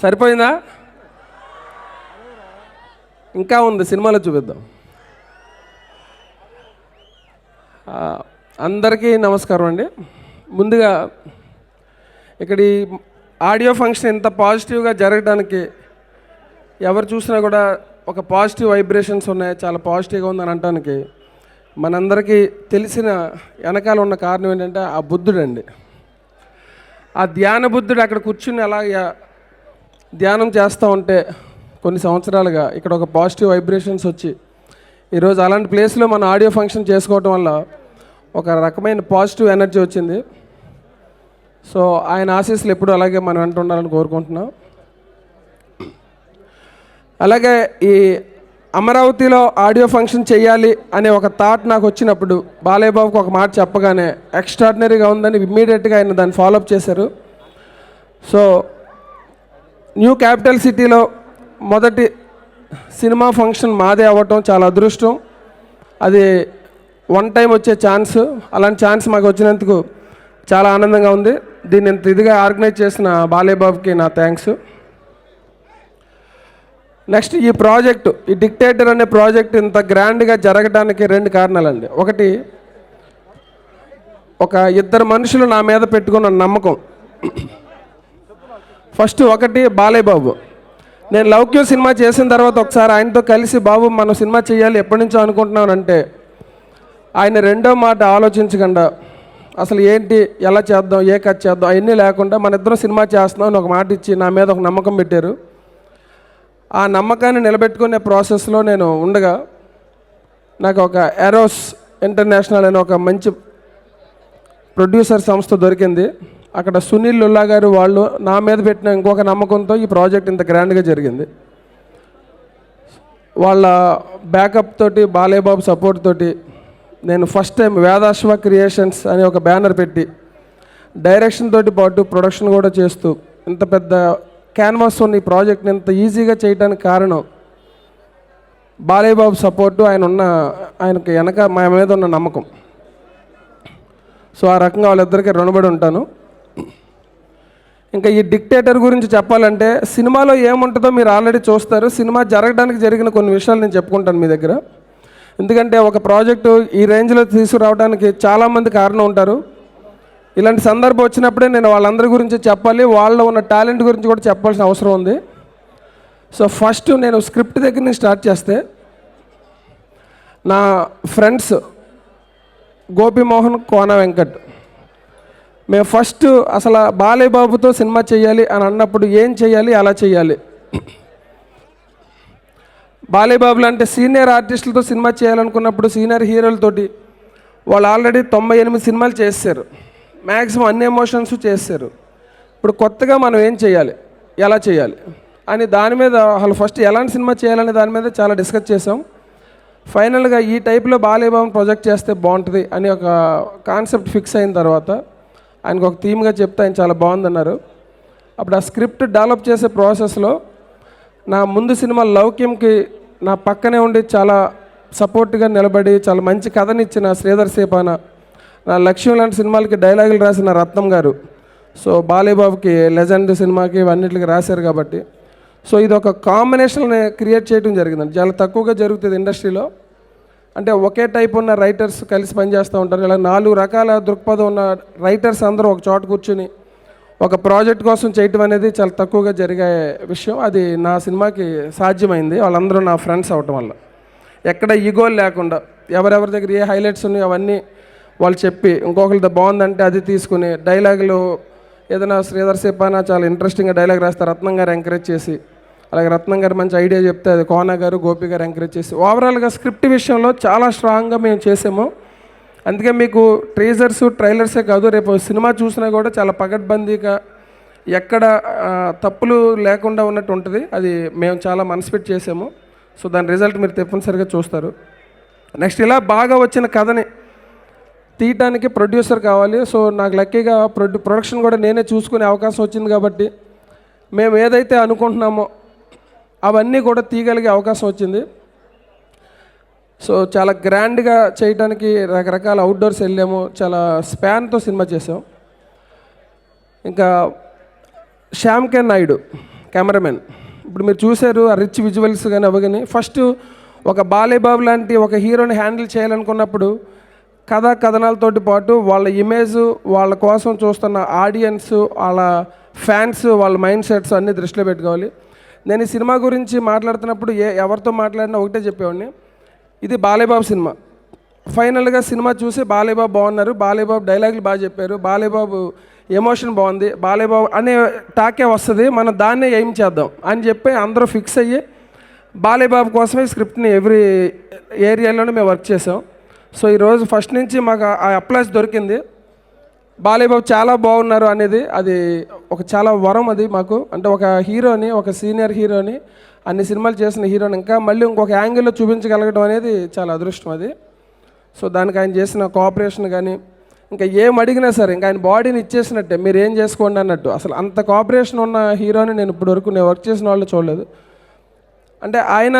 సరిపోయిందా? ఇంకా ఉంది, సినిమాలో చూపిద్దాం. అందరికీ నమస్కారం అండి. ముందుగా ఇక్కడ ఈ ఆడియో ఫంక్షన్ ఇంత పాజిటివ్గా జరగడానికి ఎవరు చూసినా కూడా ఒక పాజిటివ్ వైబ్రేషన్స్ ఉన్నాయి, చాలా పాజిటివ్గా ఉందని అనడానికి మనందరికీ తెలిసిన వెనకాల ఉన్న కారణం ఏంటంటే ఆ బుద్ధుడండి. ఆ ధ్యాన బుద్ధుడు అక్కడ కూర్చుని అలా ధ్యానం చేస్తూ ఉంటే కొన్ని సంవత్సరాలుగా ఇక్కడ ఒక పాజిటివ్ వైబ్రేషన్స్ వచ్చి ఈరోజు అలాంటి ప్లేస్లో మన ఆడియో ఫంక్షన్ చేసుకోవటం వల్ల ఒక రకమైన పాజిటివ్ ఎనర్జీ వచ్చింది. సో ఆయన ఆశీస్సులు ఎప్పుడు అలాగే మనం వెంట ఉండాలని కోరుకుంటున్నాం. అలాగే ఈ అమరావతిలో ఆడియో ఫంక్షన్ చేయాలి అనే ఒక థాట్ నాకు వచ్చినప్పుడు బాలయ్య బాబుకి ఒక మాట చెప్పగానే ఎక్స్ట్రాడినరీగా ఉందని ఇమ్మీడియట్గా ఆయన దాన్ని ఫాలోఅప్ చేశారు. సో న్యూ క్యాపిటల్ సిటీలో మొదటి సినిమా ఫంక్షన్ మాదే అవ్వటం చాలా అదృష్టం. అది వన్ టైం వచ్చే ఛాన్స్, అలాంటి ఛాన్స్ మాకు వచ్చినందుకు చాలా ఆనందంగా ఉంది. దీన్ని ఇంత ఇదిగా ఆర్గనైజ్ చేసిన బాలయ్య బాబుకి నా థ్యాంక్స్. నెక్స్ట్ ఈ ప్రాజెక్టు, ఈ డిక్టేటర్ అనే ప్రాజెక్ట్ ఇంత గ్రాండ్గా జరగడానికి రెండు కారణాలండి. ఒకటి, ఒక ఇద్దరు మనుషులు నా మీద పెట్టుకున్న నమ్మకం. ఫస్ట్ ఒకటి బాలయ్య బాబు. నేను లౌక్యం సినిమా చేసిన తర్వాత ఒకసారి ఆయనతో కలిసి బాబు మనం సినిమా చేయాలి ఎప్పటి నుంచో అనుకుంటున్నానంటే ఆయన రెండో మాట ఆలోచించకుండా అసలు ఏంటి, ఎలా చేద్దాం, ఏ కథ చేద్దాం అవన్నీ లేకుండా మన ఇద్దరం సినిమా చేస్తున్నాం అని ఒక మాట ఇచ్చి నా మీద ఒక నమ్మకం పెట్టారు. ఆ నమ్మకాన్ని నిలబెట్టుకునే ప్రాసెస్లో నేను ఉండగా నాకు ఒక ఎరోస్ ఇంటర్నేషనల్ అనే ఒక మంచి ప్రొడ్యూసర్ సంస్థ దొరికింది. అక్కడ సునీల్ లుల్లా గారు వాళ్ళు నా మీద పెట్టిన ఇంకొక నమ్మకంతో ఈ ప్రాజెక్ట్ ఇంత గ్రాండ్గా జరిగింది. వాళ్ళ బ్యాకప్ తోటి, బాలయ్య బాబు సపోర్ట్ తోటి నేను ఫస్ట్ టైం వేదాశ్వ క్రియేషన్స్ అనే ఒక బ్యానర్ పెట్టి డైరెక్షన్ తోటి పాటు ప్రొడక్షన్ కూడా చేస్తూ ఇంత పెద్ద క్యాన్వాస్ ఉన్న ఈ ప్రాజెక్ట్ని ఇంత ఈజీగా చేయడానికి కారణం బాలయ్య బాబు సపోర్టు, ఆయనకి వెనక మా మీద ఉన్న నమ్మకం. సో ఆ రకంగా వాళ్ళిద్దరికీ రుణపడి ఉంటాను. ఇంకా ఈ డిక్టేటర్ గురించి చెప్పాలంటే సినిమాలో ఏముంటుందో మీరు ఆల్రెడీ చూస్తారు. సినిమా జరగడానికి జరిగిన కొన్ని విషయాలు నేను చెప్పుకుంటాను మీ దగ్గర. ఎందుకంటే ఒక ప్రాజెక్టు ఈ రేంజ్లో తీసుకురావడానికి చాలామంది కారణం ఉంటారు. ఇలాంటి సందర్భం వచ్చినప్పుడే నేను వాళ్ళందరి గురించి చెప్పాలి, వాళ్ళలో ఉన్న టాలెంట్ గురించి కూడా చెప్పాల్సిన అవసరం ఉంది. సో ఫస్ట్ నేను స్క్రిప్ట్ దగ్గర నుంచి స్టార్ట్ చేస్తే, నా ఫ్రెండ్స్ గోపిమోహన్, కోన వెంకట్, మేము ఫస్ట్ అసలు బాలయ్య బాబుతో సినిమా చేయాలి అని అన్నప్పుడు ఏం చేయాలి, అలా చేయాలి. బాలయ్య బాబులు అంటే సీనియర్ ఆర్టిస్టులతో సినిమా చేయాలనుకున్నప్పుడు సీనియర్ హీరోలతోటి వాళ్ళు ఆల్రెడీ 98 సినిమాలు చేశారు, మ్యాక్సిమం అన్ని ఎమోషన్స్ చేశారు. ఇప్పుడు కొత్తగా మనం ఏం చేయాలి, ఎలా చేయాలి అని దాని మీద అసలు ఫస్ట్ ఎలాంటి సినిమా చేయాలనే దాని మీద చాలా డిస్కస్ చేసాం. ఫైనల్గా ఈ టైప్లో బాలయ్య బాబుని ప్రొజెక్ట్ చేస్తే బాగుంటుంది అని ఒక కాన్సెప్ట్ ఫిక్స్ అయిన తర్వాత ఆయనకు ఒక థీమ్గా చెప్తే ఆయన చాలా బాగుందన్నారు. అప్పుడు ఆ స్క్రిప్ట్ డెవలప్ చేసే ప్రాసెస్లో నా ముందు సినిమా లౌక్యంకి నా పక్కనే ఉండి చాలా సపోర్ట్గా నిలబడి చాలా మంచి కథనిచ్చిన శ్రీధర్ సేపాన, నా లక్ష్యం లాంటి సినిమాలకి డైలాగులు రాసిన రత్నం గారు, సో బాలయ్య బాబుకి లెజెండ్ సినిమాకి ఇవన్నిటికి రాశారు కాబట్టి సో ఇది ఒక కాంబినేషన్ క్రియేట్ చేయడం జరిగిందండి. చాలా తక్కువగా జరుగుతుంది ఇండస్ట్రీలో. అంటే ఒకే టైప్ ఉన్న రైటర్స్ కలిసి పనిచేస్తూ ఉంటారు. ఇలా 4 రకాల దృక్పథం ఉన్న రైటర్స్ అందరూ ఒక చోట కూర్చుని ఒక ప్రాజెక్ట్ కోసం చేయటం అనేది చాలా తక్కువగా జరిగే విషయం. అది నా సినిమాకి సాధ్యమైంది, వాళ్ళందరూ నా ఫ్రెండ్స్ అవటం వల్ల. ఎక్కడ ఈగోలు లేకుండా ఎవరెవరి దగ్గర ఏ హైలైట్స్ ఉన్నాయో అవన్నీ వాళ్ళు చెప్పి ఇంకొకరితో బాగుందంటే అది తీసుకుని డైలాగులు ఏదైనా శ్రీధర్ సేపాన చాలా ఇంట్రెస్టింగ్గా డైలాగ్ రాస్తారు, రత్నం గారు ఎంకరేజ్ చేసి, అలాగే రత్నం గారు మంచి ఐడియా చెప్తే అది కోన గారు, గోపి గారు ఎంకరేజ్ చేసి ఓవరాల్గా స్క్రిప్ట్ విషయంలో చాలా స్ట్రాంగ్గా మేము చేసాము. అందుకే మీకు ట్రీజర్స్, ట్రైలర్సే కాదు, రేపు సినిమా చూసినా కూడా చాలా పకడ్బందీగా ఎక్కడ తప్పులు లేకుండా ఉన్నట్టు ఉంటుంది. అది మేము చాలా మనసు పెట్టి చేసాము. సో దాని రిజల్ట్ మీరు తప్పనిసరిగా చూస్తారు. నెక్స్ట్ ఇలా బాగా వచ్చిన కథని తీయటానికి ప్రొడ్యూసర్ కావాలి. సో నాకు లక్కీగా ప్రొడక్షన్ కూడా నేనే చూసుకునే అవకాశం వచ్చింది కాబట్టి మేము ఏదైతే అనుకుంటున్నామో అవన్నీ కూడా తీయగలిగే అవకాశం వచ్చింది. సో చాలా గ్రాండ్గా చేయడానికి రకరకాల అవుట్డోర్స్ వెళ్ళాము, చాలా స్పాన్తో సినిమా చేసాం. ఇంకా శ్యామ్ కే నాయుడు కెమెరామెన్. ఇప్పుడు మీరు చూశారు ఆ రిచ్ విజువల్స్ కానీ అవి కానీ. ఫస్ట్ ఒక బాలేబాబు లాంటి ఒక హీరోని హ్యాండిల్ చేయాలనుకున్నప్పుడు కథనాలతోటి పాటు వాళ్ళ ఇమేజ్, వాళ్ళ కోసం చూస్తున్న ఆడియన్స్, వాళ్ళ ఫ్యాన్స్, వాళ్ళ మైండ్ సెట్స్ అన్నీ దృష్టిలో పెట్టుకోవాలి. నేను ఈ సినిమా గురించి మాట్లాడుతున్నప్పుడు ఎవరితో మాట్లాడినా ఒకటే చెప్పేవాడిని, ఇది బాలేబాబు సినిమా. ఫైనల్గా సినిమా చూసి బాలేబాబు బాగున్నారు, బాలేబాబు డైలాగులు బాగా చెప్పారు, బాలేబాబు ఎమోషన్ బాగుంది, బాలేబాబు అనే టాకే వస్తుంది, మనం దాన్నే ఏం చేద్దాం అని చెప్పి అందరూ ఫిక్స్ అయ్యి బాలేబాబు కోసమే స్క్రిప్ట్ని ఎవ్రీ ఏరియాలోనే మేము వర్క్ చేసాం. సో ఈరోజు ఫస్ట్ నుంచి మాకు ఆ అప్లాస్ దొరికింది. బాలేబాబు చాలా బాగున్నారు అనేది అది ఒక చాలా వరం అది మాకు. అంటే ఒక హీరోని, ఒక సీనియర్ హీరోని, అన్ని సినిమాలు చేసిన హీరోని ఇంకా మళ్ళీ ఇంకొక యాంగిల్లో చూపించగలగడం అనేది చాలా అదృష్టం అది. సో దానికి ఆయన చేసిన కోఆపరేషన్ కానీ, ఇంకా ఏం అడిగినా సరే ఇంకా ఆయన బాడీని ఇచ్చేసినట్టే, మీరు ఏం చేసుకోండి అన్నట్టు. అసలు అంత కోఆపరేషన్ ఉన్న హీరోని నేను ఇప్పటివరకు నేను వర్క్ చేసిన వాళ్ళు చూడలేదు. అంటే ఆయన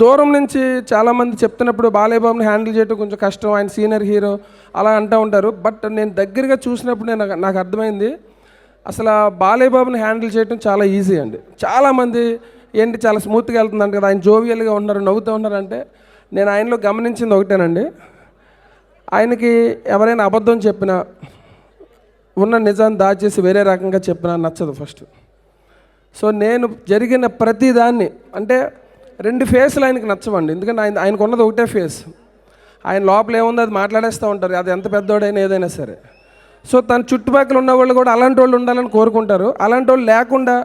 దూరం నుంచి చాలామంది చెప్తున్నప్పుడు బాలేబాబుని హ్యాండిల్ చేయడం కొంచెం కష్టం, ఆయన సీనియర్ హీరో అలా అంటూ ఉంటారు. బట్ నేను దగ్గరగా చూసినప్పుడు నాకు అర్థమైంది, అసలు బాలేబాబుని హ్యాండిల్ చేయడం చాలా ఈజీ అండి. చాలామంది ఏంటి చాలా స్మూత్గా వెళ్తుందంట కదా, ఆయన జోవియల్గా ఉన్నారు, నవ్వుతూ ఉన్నారంటే నేను ఆయనలో గమనించింది ఒకటేనండి, ఆయనకి ఎవరైనా అబద్ధం చెప్పినా, ఉన్న నిజాన్ని దాచేసి వేరే రకంగా చెప్పినా నచ్చదు ఫస్ట్. సో నేను జరిగిన ప్రతిదాన్ని అంటే 2 ఫేస్లు ఆయనకి నచ్చవండి. ఎందుకంటే ఆయనకు ఉన్నది ఒకటే ఫేస్. ఆయన లోపల ఏముందో అది మాట్లాడేస్తూ ఉంటారు, అది ఎంత పెద్దోడైనా ఏదైనా సరే. సో తన చుట్టుపక్కల ఉన్న వాళ్ళు కూడా అలాంటి వాళ్ళు ఉండాలని కోరుకుంటారు. అలాంటి వాళ్ళు లేకుండా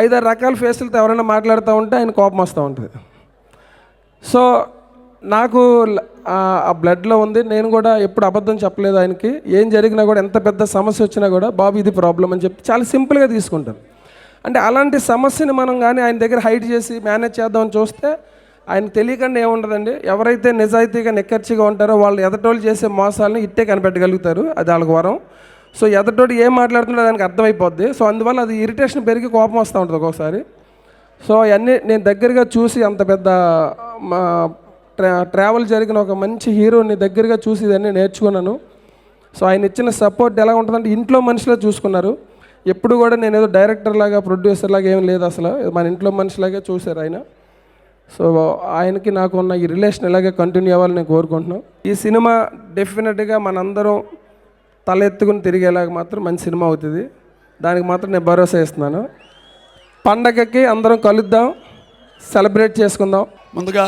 5-6 రకాల ఫేసులతో ఎవరైనా మాట్లాడుతూ ఉంటే ఆయన కోపం వస్తూ ఉంటుంది. సో నాకు ఆ బ్లడ్లో ఉంది. నేను కూడా ఎప్పుడు అబద్ధం చెప్పలేదు ఆయనకి. ఏం జరిగినా కూడా, ఎంత పెద్ద సమస్య వచ్చినా కూడా, బాబు ఇది ప్రాబ్లం అని చెప్పి చాలా సింపుల్గా తీసుకుంటాను. అంటే అలాంటి సమస్యని మనం కానీ ఆయన దగ్గర హైడ్ చేసి మేనేజ్ చేద్దామని చూస్తే ఆయన తెలియకుండా ఏముండదండి. ఎవరైతే నిజాయితీగా నిక్కర్చిగా ఉంటారో వాళ్ళు ఎదటోళ్ళు చేసే మోసాలని ఇట్టే కనిపెట్టగలుగుతారు, అది వాళ్ళకి వరం. సో ఎదటోడు ఏం మాట్లాడుతున్నాడో దానికి అర్థమైపోద్ది. సో అందువల్ల అది ఇరిటేషన్ పెరిగి కోపం వస్తూ ఉంటుంది ఒక్కొక్కసారి. సో అవన్నీ నేను దగ్గరగా చూసి, అంత పెద్ద ట్రావెల్ జరిగిన ఒక మంచి హీరోని దగ్గరగా చూసి ఇదన్నీ నేర్చుకున్నాను. సో ఆయన ఇచ్చిన సపోర్ట్ ఎలా ఉంటుందంటే ఇంట్లో మనిషిలా చూసుకున్నారు. ఎప్పుడు కూడా నేను ఏదో డైరెక్టర్ లాగా, ప్రొడ్యూసర్ లాగా ఏం లేదు, అసలు మన ఇంట్లో మనిషిలాగే చూశారు ఆయన. సో ఆయనకి నాకు ఉన్న ఈ రిలేషన్ ఇలాగే కంటిన్యూ అవ్వాలని నేను కోరుకుంటున్నాను. ఈ సినిమా డెఫినెట్గా మనందరం తల ఎత్తుకుని తిరిగేలాగా మాత్రం మంచి సినిమా అవుతుంది, దానికి మాత్రం నేను భరోసా ఇస్తున్నాను. పండగకి అందరం కలుద్దాం, సెలబ్రేట్ చేసుకుందాం. ముందుగా